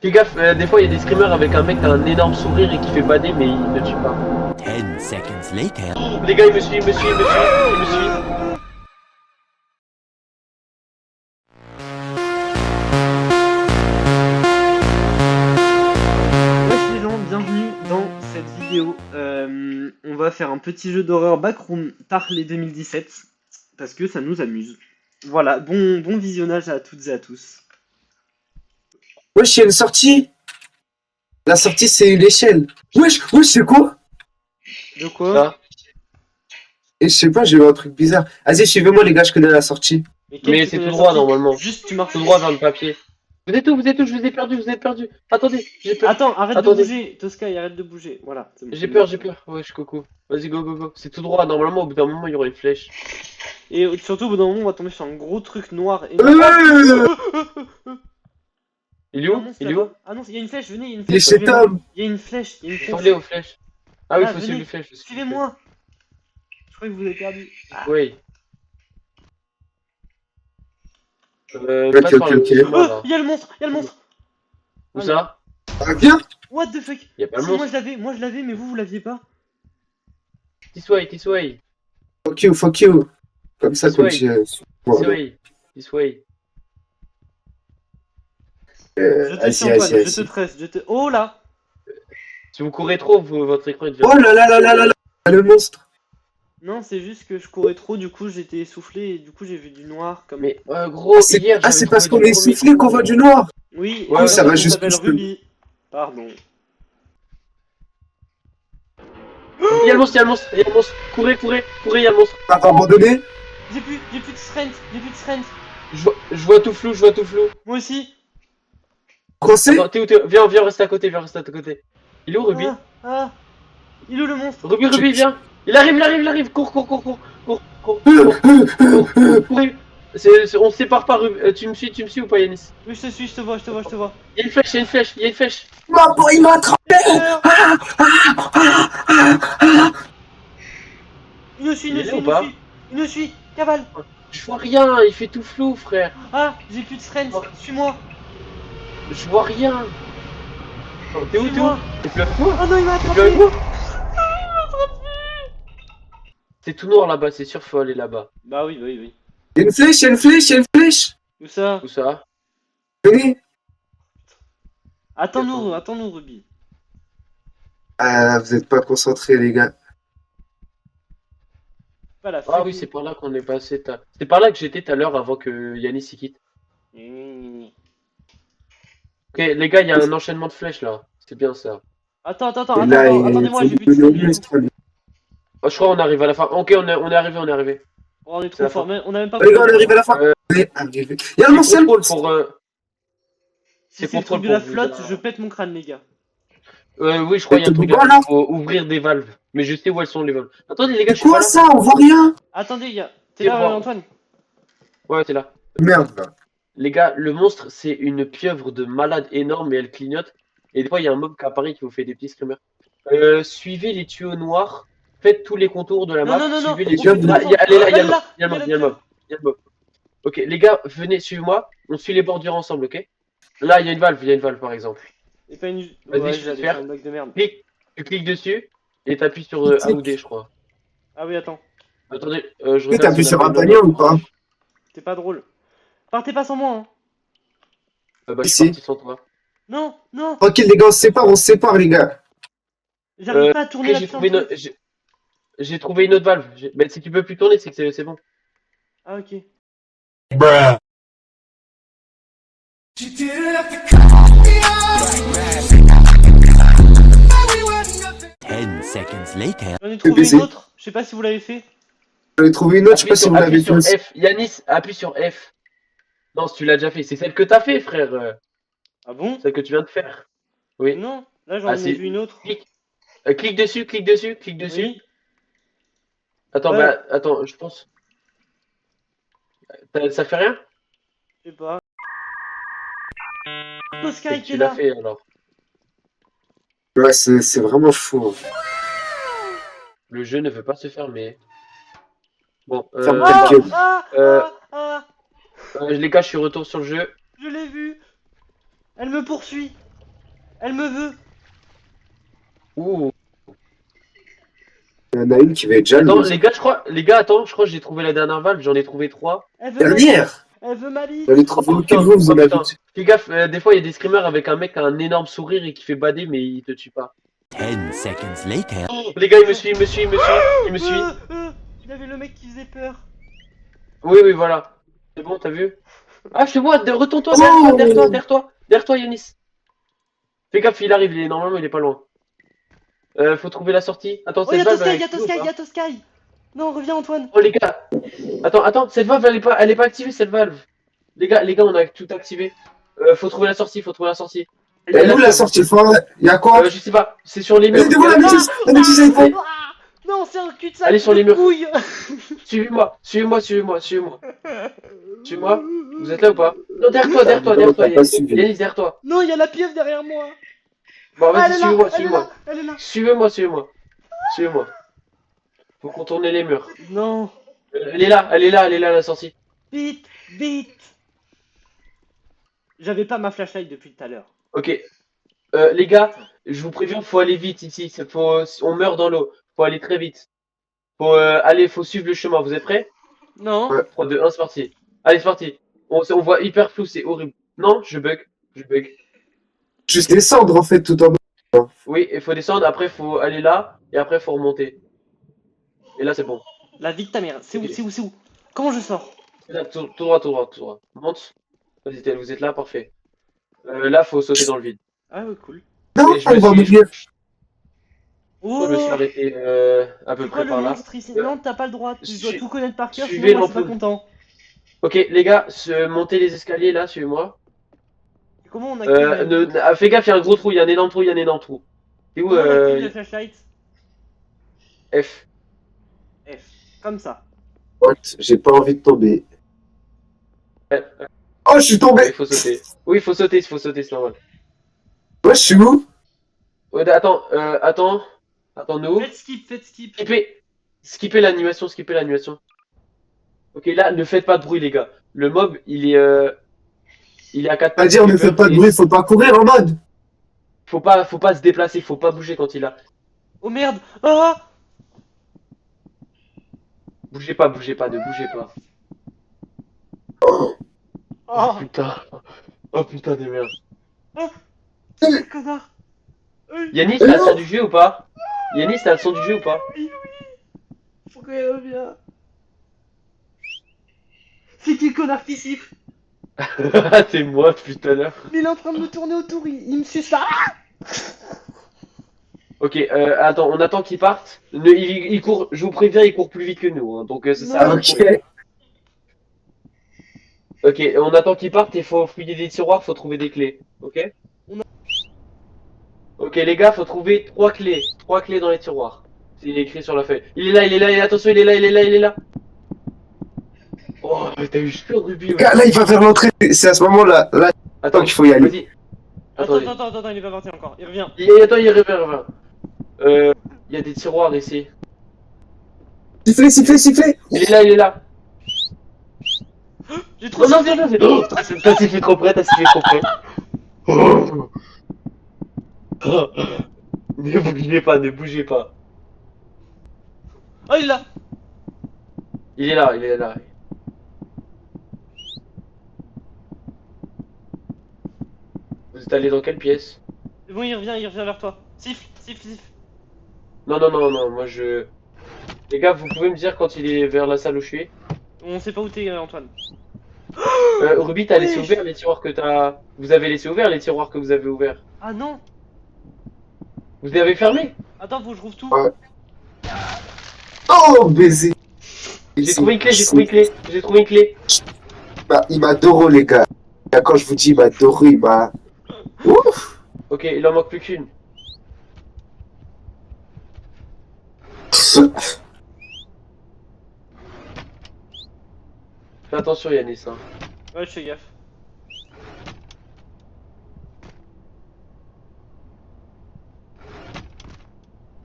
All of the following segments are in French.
Fais gaffe, des fois il y a des screamers avec un mec qui a un énorme sourire et qui fait bader mais il ne tue pas. 10 seconds later. Oh, les gars, il me suit, il me suit, il me suit, il me suit. Wesh les gens, bienvenue dans cette vidéo. On va faire un petit jeu d'horreur Backroom Tarlet 2017 parce que ça nous amuse. Voilà, bon visionnage à toutes et à tous. Wesh, il y a une sortie. La sortie, c'est une échelle. Wesh, c'est quoi? De quoi? Ça. Et je sais pas, j'ai vu un truc bizarre. Vas-y, suivez-moi, les gars, je connais la sortie. Mais c'est tout droit normalement. Juste tu marches Tout droit vers le papier. Vous êtes où? Vous êtes où? Je vous ai perdu, vous êtes perdu. Attendez, j'ai peur. Attends, arrête Attendez. de bouger, Tosca, arrête de bouger. Voilà. c'est bon. J'ai peur, j'ai peur. Wesh, coco. Vas-y, go, go, go. C'est tout droit. Normalement, au bout d'un moment, il y aura une flèche. Et surtout, au bout d'un moment, on va tomber sur un gros truc noir et Il est où? non, Il est où? ah non, il y a une flèche, venez, il y a une Il est flèche. chez Tom. Il y a une flèche, il y a une flèche. Attendez aux flèches. Ah oui, Ah, faut suivre venez, les flèches. Suivez-moi. Je crois que vous avez perdu. Oui. Ok, Passe par ok, le ok. petit chemin, là. Il y a le monstre, il y a le monstre. Où ça? Ah, viens. What the fuck? Y a pas le Si, moi monstre. je l'avais, mais vous l'aviez pas. This way, this way. Fuck you, fuck you. Comme ça, This comme way. je... This Voilà. way. This way. Je te suis Vas-y, Antoine, vas-y, je te vas-y. tresse, Oh là! Si vous courez trop, votre écran il devient. Oh là là là là là là. Le monstre. Non, c'est juste que je courais trop, du coup j'étais essoufflé et du coup j'ai vu du noir comme. Mais gros, Ah, c'est hier j'avais parce trouvé qu'on du est premier essoufflé qu'on coup. voit du noir. Oui, Ouais, et ça la va personne juste s'appelle plus que- Ruby. Pardon. Il y a le monstre, il y a le monstre, il y a le monstre. Courez, courez, courez, il y a le monstre. Pas abandonné. J'ai plus de strength, j'ai plus de strength. Je vois tout flou, je vois tout flou. Moi aussi. Coincé. Attends, t'es où, t'es où? Viens, viens, reste à côté, viens, reste à côté. Il est où, Ruby? Ah, il est où le monstre? Ruby, Ruby, viens. Il arrive, il arrive, il arrive. Cours, cours, cours, cours, cours, cours, cours. On se sépare pas, Ruby. Tu me suis ou pas, Yanis? Oui, je te suis, je te vois. Il y a une flèche, il y a une flèche, il y a une flèche. Il m'a attrapé. Peur. Il nous suit, Il est là ou pas? il nous suit, cavale. Je vois rien, il fait tout flou, frère. Ah, j'ai plus de strength, suis-moi. Je vois rien. Oh, t'es où, t'es où? Suis-moi. T'es plus avec moi? Oh non, il m'a T'es plus attrapé. avec moi? C'est tout noir là-bas, c'est sûr, faut aller là-bas. Bah oui. Il y a une flèche, il y a une flèche, il y a une flèche. Où ça? Où ça? Venez. Attends-nous, Ruby. Ah, vous êtes pas concentrés, les gars. Pas la Ah oui, c'est par là qu'on est passé. C'est par là que j'étais tout à l'heure avant que Yanis y quitte. Ok, les gars, il y a un enchaînement de flèches là. C'est bien ça. Attends, Et là, attendez-moi, il j'ai faut plus de le strength. monstre. Oh, je crois qu'on arrive à la fin. Ok, on est arrivé, on est arrivé. Oh, on est C'est trop la fort, mais on a même pas. Les gars, on arrive à la fin. Euh, On est arrivé. Il y a le monstre. contrôle pour. Si c'est le contrôle truc de la pour vous flotte, dire. je pète mon crâne, les gars. Oui, je crois qu'il y a un truc Toboggan, là. faut ouvrir des valves. Mais je sais où elles sont les valves. Attendez, les gars, je C'est suis pas quoi là. ça? On voit rien. Attendez, gars. T'es C'est là, droit. Antoine? Ouais, t'es là. Merde. Là. Les gars, le monstre, c'est une pieuvre de malade énorme et elle clignote. Et des fois, il y a un mob qui apparaît qui vous fait des petits screamers. Suivez les tuyaux noirs. Faites tous les contours de la map. Non. Suivez les on tuyaux. fait Là, tout elle est là, il y a le là, mob. Il y a le mob, il y a le mob. Il y a le mob. Ok, les gars, venez, suivez-moi. On suit les bordures ensemble, ok? Là, il y a une valve, par exemple. Et pas une. Vas-y, Ouais, je vais j'allais te faire. faire une blague de merde. Tu cliques dessus et t'appuies sur A ou D, je crois. Ah oui, attends. Attendez, je Tu regarde. t'appuies si on sur a un pas une panier autre ou pas? T'es pas drôle. Partez pas sans moi, hein. Bah, je Ici. suis parti sans toi. Non. Tranquille, les gars, on se sépare, les gars. J'arrive pas à tourner Ok, la j'ai putain trouvé, de truc. j'ai trouvé une autre valve. Mais si tu peux plus tourner, c'est que c'est bon. Ah, ok. 10 seconds later. J'en ai trouvé baiser. une autre. Je sais pas si vous l'avez fait. J'en ai trouvé une autre, je sais pas si vous l'avez Appuie sur fait. F. Yanis, appuie sur F. Non, si tu l'as déjà fait, c'est celle que t'as fait, frère. Ah bon? Celle que tu viens de faire. Oui. Non. Là, j'en Ah, ai c'est- vu une autre. Clique dessus, clique dessus, clique dessus. Oui. Attends, Ouais. bah, attends, je pense. Ça fait rien? Je sais pas. Tosca C'est que était tu l'as là. fait alors. Ouais, c'est vraiment fou. Le jeu ne veut pas se fermer. Bon, Ferme Ah, ta gueule. Euh, ah. les gars, je suis retour sur le jeu. Je l'ai vue. Elle me poursuit. Elle me veut. Ouh. Il y en a une qui va être jalouse. Attends, les gars, attends, je crois que j'ai trouvé la dernière valve, j'en ai trouvé 3. Elle veut ma Dernière. Elle veut ma bite. J'en ai trouvé Oh aucune putain, vous oh en avez. putain. Fais gaffe, des fois il y a des screamers avec un mec qui a un énorme sourire et qui fait bader, mais il te tue pas. 10 seconds later. Oh, les gars, il me suit, il me suit. Il y avait le mec qui faisait peur. Oui, oui, voilà. C'est bon, t'as vu? Ah, je te vois, retourne-toi, Oh derrière toi, Yanis. Fais gaffe, il arrive, normalement il est pas loin. Faut trouver la sortie. Attends, Oh, y'a cette valve, Tosky, elle est y'a activée ou Tosky, pas? y'a Tosky. Non, reviens Antoine. Oh les gars, attends, cette valve elle est pas activée cette valve. Les gars, on a tout activé. Faut trouver la sortie, Elle est où la sortie? Il y a quoi? Je sais pas, c'est sur les Elle est murs. devant la métisse! La métisse, elle est faite! Ah non, c'est un cul-de-sac. Allez sur de les murs. couilles. Suivez-moi. Suivez-moi. Vous êtes là ou pas? Non, derrière toi, T'as pas Yanis, suivi. derrière toi. Non, il y a la pieuvre derrière moi. Bon, Ah, vas-y, elle est là, suivez-moi. elle est là. Suivez-moi. Faut contourner les murs. Non. Elle est là, la sortie. Vite, vite. J'avais pas ma flashlight depuis tout à l'heure. Ok. Les gars, je vous préviens, faut aller vite ici. On meurt dans l'eau. Faut aller très vite. Faut suivre le chemin. Vous êtes prêts? Non. Ouais. 3, 2, 1, c'est parti. Allez, c'est parti. On voit hyper flou, c'est horrible. Non, je bug. Juste descendre en fait tout en bas. Oui, il faut descendre, après faut aller là, et après faut remonter. Et là c'est bon. La vie de ta mère. C'est où, Ok. c'est où? Comment je sors? Là, tout droit. Monte. Vas-y, vous êtes là, parfait. Là, faut sauter dans le vide. Ah ouais, cool. Non, Et je on me va au suis- milieu. Oh, Je me suis arrêté à peu c'est quoi près le par là. monstre ici? Non, t'as pas le droit. Tu dois tout connaître par cœur, suivez sinon moi je suis pas l'ampoule. content. Ok, les gars, montez les escaliers là, suivez-moi. Comment on active Fais gaffe, il y a un gros trou, il y a un énorme trou. C'est où Comment on active la flashlight? F. F. Comme ça. What? J'ai pas envie de tomber. Ouais, Oh, je suis tombé! il faut sauter. Oui, il faut sauter, c'est normal. Moi, je suis où? Ouais, attends-nous. Faites skip. Skippez l'animation. Ok, là, ne faites pas de bruit, les gars. Le mob, il est à 4 C'est-à-dire, ne fais pas de bruit, faut pas courir en mode. Faut pas se déplacer, faut pas bouger quand il a. Oh merde. Ah. Bougez pas, ne bougez pas. Oh. Oh putain de merde. Quel connard. Yanis, t'as le son du jeu ou pas? Oui. Pourquoi elle revient? C'est qui le connard qui siffle? C'est moi depuis tout à l'heure. Mais il est en train de me tourner autour, il me suce là. Ok, attends, on attend qu'il parte. Il court, je vous préviens, il court plus vite que nous, hein, donc c'est ça. Ok. Ok, on attend qu'il parte, il faut fouiller des tiroirs, faut trouver des clés, ok? Ok les gars, faut trouver 3 clés dans les tiroirs. C'est écrit sur la feuille. Il est là, attention, il est là. Oh, t'as eu chaud, Ruby. Ouais. Là, il va vers l'entrée. C'est à ce moment-là. Là, Attends, qu'il faut y aller. Vas-y. Attends, Attendez. il est pas parti encore, il revient. Attends, il revient. Il y a des tiroirs ici. Sifflez. Il est là. J'ai trop Non, sifflé. viens. Oh, t'as sifflé trop près. Oh. Ne bougez pas. Oh, il est là. Il est là. Vous êtes allé dans quelle pièce? C'est bon, il revient vers toi. Siffle. Non, moi je... Les gars, vous pouvez me dire quand il est vers la salle où je suis? On sait pas où t'es, Antoine. Ruby, t'as laissé ouvert les tiroirs que t'as... Vous avez laissé ouvert les tiroirs que vous avez ouverts. Ah non. Vous les avez fermés? Attends, faut que je rouvre tout. Ouais. Oh, baiser. J'ai trouvé une clé. Il m'a doré, les gars. Quand je vous dis, il m'a doré, il m'a... Ouf. Ok, il en manque plus qu'une. Fais attention Yanis, hein. Ouais, je fais gaffe.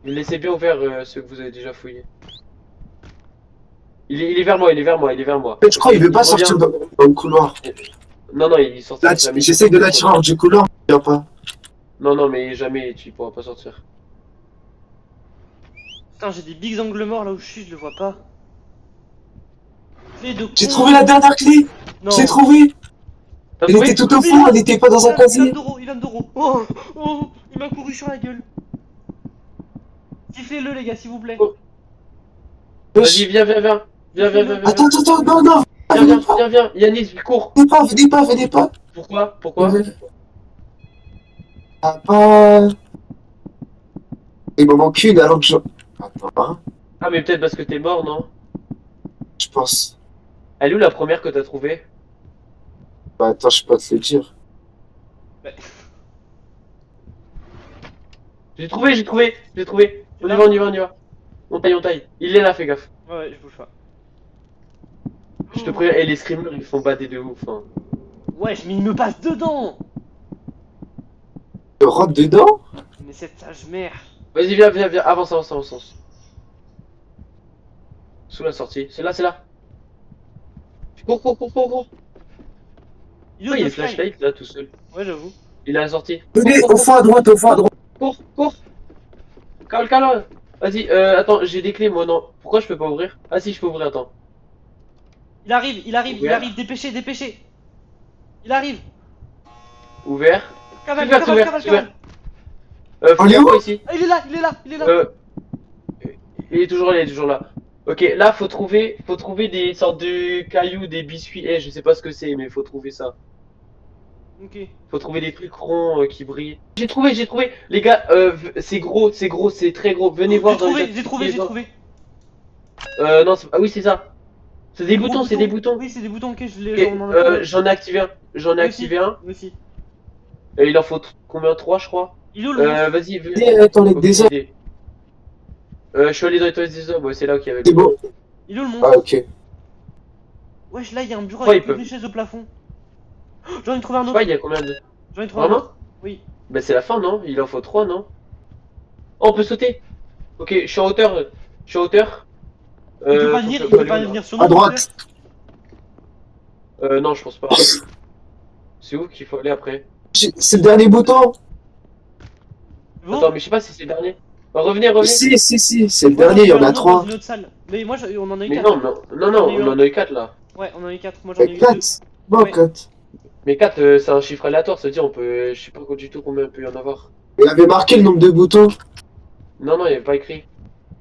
Mais laissez bien ouvert ceux que vous avez déjà fouillés. Il est vers moi. Mais je crois qu'il veut pas sortir dans le couloir. Non, il sortit. Là, j'essaye de l'attirer hors du couloir, il vient pas. Non, non, mais jamais, tu pourras pas sortir. Putain, j'ai des bigs angles morts là où je suis, je le vois pas. Clé de J'ai con. trouvé la dernière clé. Non. Je l'ai trouvée. T'as Elle trouvé? était tout au fond, elle était pas dans un Il casier. va me d'euros. Oh, oh, il m'a couru sur la gueule. Sifflez-le les gars, s'il vous plaît. Oh. Wesh. Vas-y, viens, viens, viens. Viens, viens, viens, viens. Attends, attends, non, non. Viens, Venez viens, pas, viens, viens. Yanis, cours. venez pas, venez pas, venez pas. Pourquoi? Pourquoi? Ah bah... Il m'en manque une alors que je... Attends, hein, Ah, mais peut-être parce que t'es mort, non? je pense. Elle est où la première que t'as trouvée? Bah attends, je peux pas te le dire. J'ai trouvé, j'ai trouvé, j'ai trouvé. On y va, on y va, on y va. On taille, on taille. Il est là, fais gaffe. Ouais, je bouge pas. Je te préviens, et les screamers, ils font bader de ouf. Hein. Wesh, mais il me passe dedans. Je rentre dedans. Mais cette sage mère. Vas-y, viens, viens, viens. Avance, avance, avance, avance. Sous la sortie. C'est là, c'est là. Cours, cours, cours, cours, cours. Il est où, Pourquoi il y a le une Sky? flashlight là tout seul? Ouais, j'avoue. Il est à la sortie. Venez, Cours, au cours, fond à droite, au fond à droite. cours, cours, cours. Calme, calme. Vas-y, attends, j'ai des clés moi, non. Pourquoi je peux pas ouvrir? Ah si, je peux ouvrir, attends. Il arrive, il arrive, il Ouvert. arrive. Dépêchez, dépêchez. Il arrive. Ouvert. Cavale, Ouvert, cavale, ouvert, cavale, ouvert. cavale. Faut On est faire où? quoi ici? Ah, il est là, il est là, il est là. Il est toujours là, il est toujours là. Ok, là faut trouver des sortes de cailloux, des biscuits. Eh, je sais pas ce que c'est, mais faut trouver ça. Ok. Faut trouver des trucs ronds qui brillent. J'ai trouvé. Les gars, c'est gros, c'est très gros. Venez voir dans les J'ai trouvé, j'ai trouvé. Non, ah oui, c'est ça. C'est des Gros boutons, c'est des boutons. Oui, c'est des boutons, ok, Ok, on en a trouvé. j'en ai activé un. J'en ai Moi activé un. Moi aussi. Il en faut combien? 3, je crois. Il est où le monstre? Vas-y, Venez dans les aucune déserts. idée. Je suis allé dans les toilettes des hommes, ouais, c'est là qu'il y avait C'est le. bon. Il est où le Ah monstre? ok. Wesh, là, il y a un bureau Ouais, avec il peut. une chaise au plafond. Oh, j'en ai trouvé un Je sais autre. pas, il y a combien de. J'en ai trouvé un Vraiment? autre. Oui. Bah, c'est la fin, non? Il en faut 3, non? Oh, on peut sauter! Ok, je suis en hauteur. Je suis en hauteur. Il peut pas faut venir, que- il faut peut aller pas où, là? venir sur nous. À droite. Non, je pense pas. C'est où qu'il faut aller après? C'est le dernier bouton. Bon. Attends, mais je sais pas si c'est le dernier. Revenez, revenez. Si, si, si, c'est le Moi, dernier, il y j'en ai en a un autre 3. dans une autre salle. Mais moi, on en a eu Mais 4. non, non, non, non, J'en ai eu on un. en a eu 4 là. Ouais, on en a eu 4. Moi, j'en ai eu 2. 4. Bon, Ouais. 4. Mais 4, c'est un chiffre aléatoire, c'est-à-dire on peut. Je sais pas du tout combien il peut y en avoir. Il avait marqué le nombre de boutons. Non, non, il n'y avait pas écrit.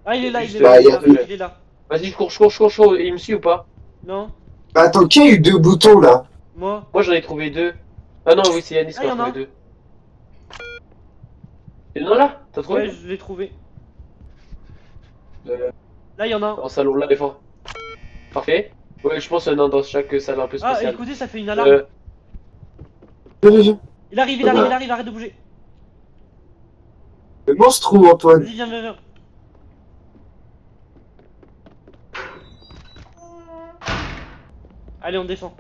Ah, il est là, il est Juste, là, il y a- il est là. Vas-y, je cours, je cours, je cours, je cours. Il me suit ou pas? Non, Attends, qui a eu 2 boutons là? moi. Moi j'en ai trouvé 2. Ah non, oui, c'est Yanis qui Ah, y en a en a trouvé 2. Et non, là? T'as trouvé? Ouais, je l'ai trouvé. Euh, Là, il y en a un. En salon, là, les fois. Parfait. Ouais, je pense non, dans chaque salle un peu Ah, spéciale. écoutez, ça fait une alarme. Euh, Le Il arrive, il arrive, il arrive, arrête de bouger. monstre ou Antoine? Vas-y, viens, viens, viens. Allez, on défend.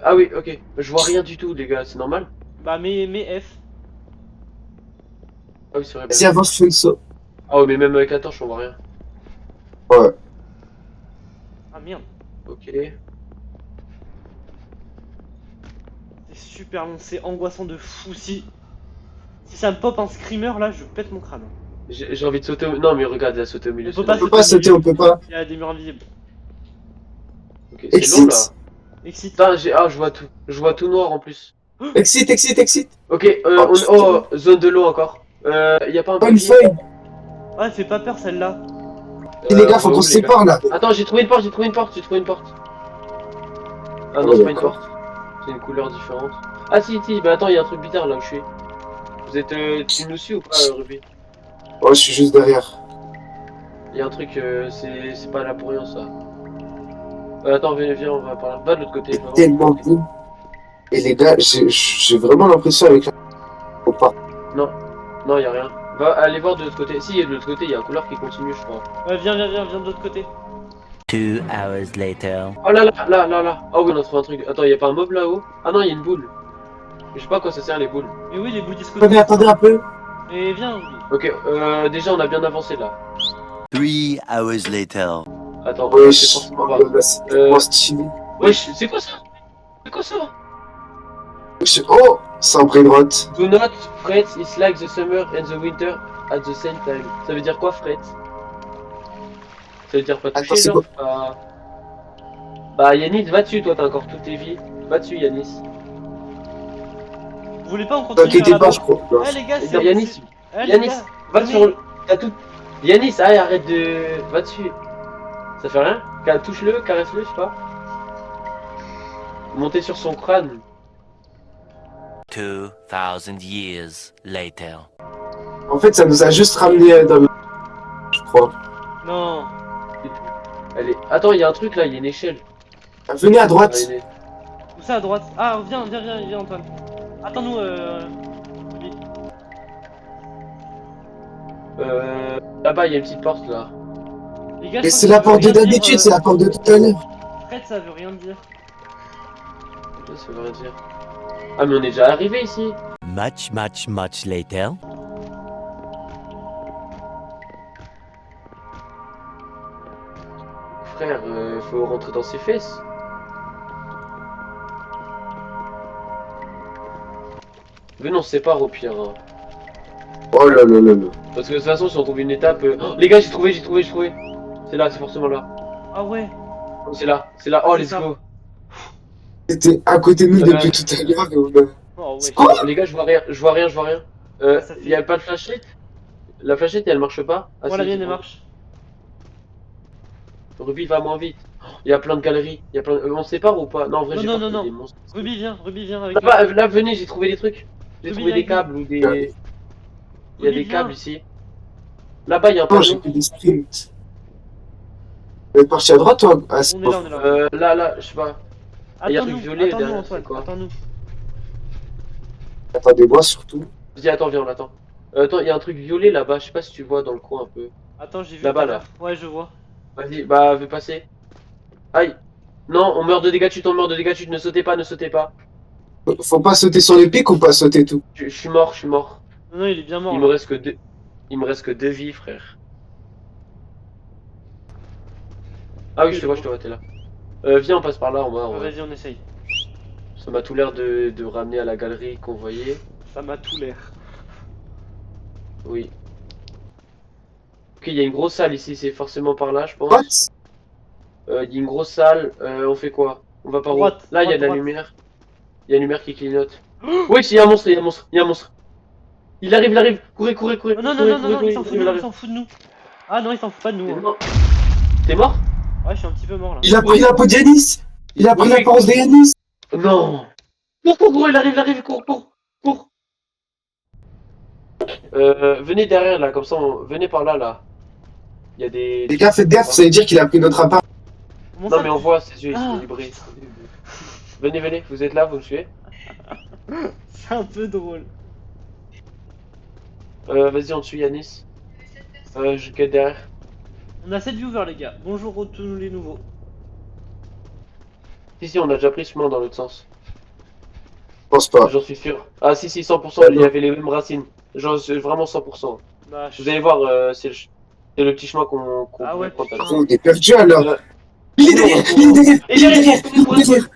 ah oui, ok. Je vois rien du tout, les gars, c'est normal? Bah, mais F. Ah oui, c'est vrai. Vas-y, avance, fais le saut. Ah ouais, mais même avec la torche, on voit rien. Ouais. Ah merde, Ok. c'est super long, c'est angoissant de fou. Si ça me pop un screamer là, je pète mon crâne. J'ai envie de sauter au... Non, mais regarde, il a sauté au milieu. On peut c'est pas On long. peut pas sauter, on peut pas. Il y a des murs invisibles. Ok, c'est long là. Exit. Excite. Putain, je vois tout. Je vois tout noir en plus. Exit, exit, exit. Ok, Oh, putain. oh, zone de l'eau encore. Y a pas un Pas une papier? feuille. Ah, elle fait pas peur celle-là. Et les gars, faut on va qu'on où, se les gars sépare là. Attends, j'ai trouvé une porte, j'ai trouvé une porte, j'ai trouvé une porte. Ah non, Oh, c'est pas une d'accord. porte. C'est une couleur différente. Ah si, si, bah attends, il y a un truc bizarre là où je suis. Vous êtes, tu nous suis ou pas, Ruby? Ouais, je suis juste derrière. Il y a un truc, c'est pas là pour rien ça. Attends, viens, viens, on va par là. Va de l'autre côté. va. Tellement beau. Et les gars, j'ai vraiment l'impression avec la... On part. Non, y a rien. Va aller voir de l'autre côté. Si, de l'autre côté, il y a un couloir qui continue, je crois. Ouais, viens de l'autre côté. 2 hours later. Oh là là, là, là, là. Ah oui, on a trouvé un truc. Attends, y a pas un mob là-haut? Ah non, y a une boule. Je sais pas à quoi ça sert les boules. Mais oui, les bouts disco. Attendez un peu. Et viens, oui. Ok, déjà on a bien avancé là. 3 hours later. Attends, Wesh. c'est forcément Oh bas. là là, c'est tellement stylé. Wesh, c'est quoi ça? C'est quoi ça? Oh, c'est un brain rot. Do not fret, it's like the summer and the winter at the same time. Ça veut dire quoi, fret? Ça veut dire pas toucher, Attends, c'est genre pas... Bah Yanis, va dessus, toi t'as encore toutes tes vies. Va dessus Yanis. Vous voulez pas on continue vers T'inquiétez là-bas? pas, je crois. Eh les gars, Et c'est... Yanis, Eh, les Yanis, gars, va venez. sur le... T'as tout... Yanis, arrête de... Va dessus. Ça fait rien? Touche-le, caresse-le, je sais pas. Montez sur son crâne. 2,000 years later. En fait, ça nous a juste ramené dans le... Je crois. Non. Allez, attends, il y a un truc là, il y a une échelle. Venez à droite. Allez, Où ça à droite? Ah, viens Antoine. Attends-nous, lui. Là-bas, il y a une petite porte là. Les gars, Et je c'est crois la que ça porte veut de rien dire, d'habitude, c'est la porte de tout à l'heure. Fred, ça veut rien dire. Ça veut rien dire. Ah, mais on est déjà arrivé ici. Much later. Frère, faut rentrer dans ses fesses. Venez, on se sépare au pire. Hein. Oh là là là là. Parce que de toute façon, si on trouve une étape. Oh, les gars, j'ai trouvé. C'est là, c'est forcément là. Ah ouais. Oh, c'est là. Oh, C'est let's ça. go. C'était à côté de nous depuis tout à l'heure. et on a- Oh ouais. Quoi Les gars, je vois rien. Ça fait- Y a pas de flashlight? La flashlight, elle marche pas? Ah, Moi si, la mienne c'est elle bon. marche. Ruby va moins vite. Il y a plein de galeries. On se sépare ou pas? Non, en vrai, Non, j'ai non, peur non, qu'il y ait non. des monstres. Ruby viens avec moi. Là-bas, là, venez, j'ai trouvé des trucs. J'ai Ruby, trouvé des viens avec câbles ou des. Il y a Ruby, des câbles viens. ici. Là-bas, il y a un Oh, j'ai panneau. fait des sprints. Vous êtes parti à droite, toi? Ah, c'est On est bon. là, on est là. Là, je sais pas. il y a un truc violet Attends-nous derrière, Antoine, c'est quoi attends-nous. Attendez-moi surtout. Vas-y, attends, viens, on l'attend. Attends, il y a un truc violet là-bas. Je sais pas si tu vois dans le coin un peu. Attends, j'ai vu. Là-bas, tout à là. l'heure. Ouais, je vois. Vas-y, bah, vais passer. Aïe. Non, on meurt de dégâts de chute, ne sautez pas, ne sautez pas. Faut pas sauter sur les pics ou pas sauter tout? Je suis mort. Non, non, il est bien mort. Il me reste que deux. Il me reste que 2 vies, frère. Ah oui, je te vois, t'es là. Viens, on passe par là en bas. Vas-y, on essaye. Ça m'a tout l'air de ramener à la galerie qu'on voyait. Ça m'a tout l'air. Oui. Ok, il y a une grosse salle ici, c'est forcément par là, je pense. What? Il y a une grosse salle, on fait quoi? On va par où? Droite, Là, il y a de la droite. lumière. Il y a une lumière qui clignote. Oui, il y a un monstre. Il arrive. Courez. Oh, non, il s'en fout de nous. Ah non, il s'en fout pas de nous. Hein. T'es mort? Ouais, je suis un petit peu mort là. Il a pris la peau de Yanis. Il a pris Oui. l'apparence de Yanis. Non. Cours, il arrive, cours. Venez derrière là, comme ça, venez par là. Il y a des... Les gars, faites gaffe, ça veut dire qu'il a pris notre appart. Comment Non ça mais on voit ses yeux, ils Ah. sont vibrés. Venez, vous êtes là, vous me suivez? C'est un peu drôle. Vas-y, on te suit Yanis. Je quête derrière. On a 7 viewers les gars. Bonjour tous les nouveaux. Si, on a déjà pris ce chemin dans l'autre sens. Je pense pas. J'en suis sûr. Ah si, 100%, il y avait les mêmes racines. Genre, c'est vraiment 100%. Bah, Vous allez voir, c'est le petit chemin qu'on Ah pouvait ouais, prendre tout à l'heure. On est perdu alors. Euh, Il est derrière, il est derrière, Et il est derrière, derrière.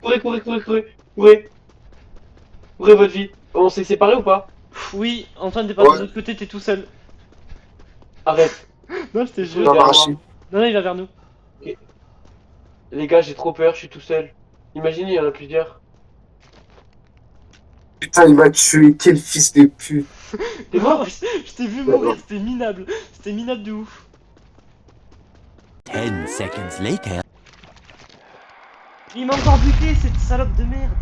courez votre vie. On s'est séparés ou pas? Oui, Antoine, t'es pas Ouais. de l'autre côté, t'es tout seul. Arrête. Non, je te On jure. va derrière marcher. Non, il va vers nous. Les gars, j'ai trop peur, je suis tout seul. Imaginez, il y en a plusieurs. Putain, il m'a tué. Quel fils de pute. T'es mort? Je t'ai vu mourir, c'était minable. C'était minable de ouf. 10 seconds later. Il m'a encore buté, cette salope de merde.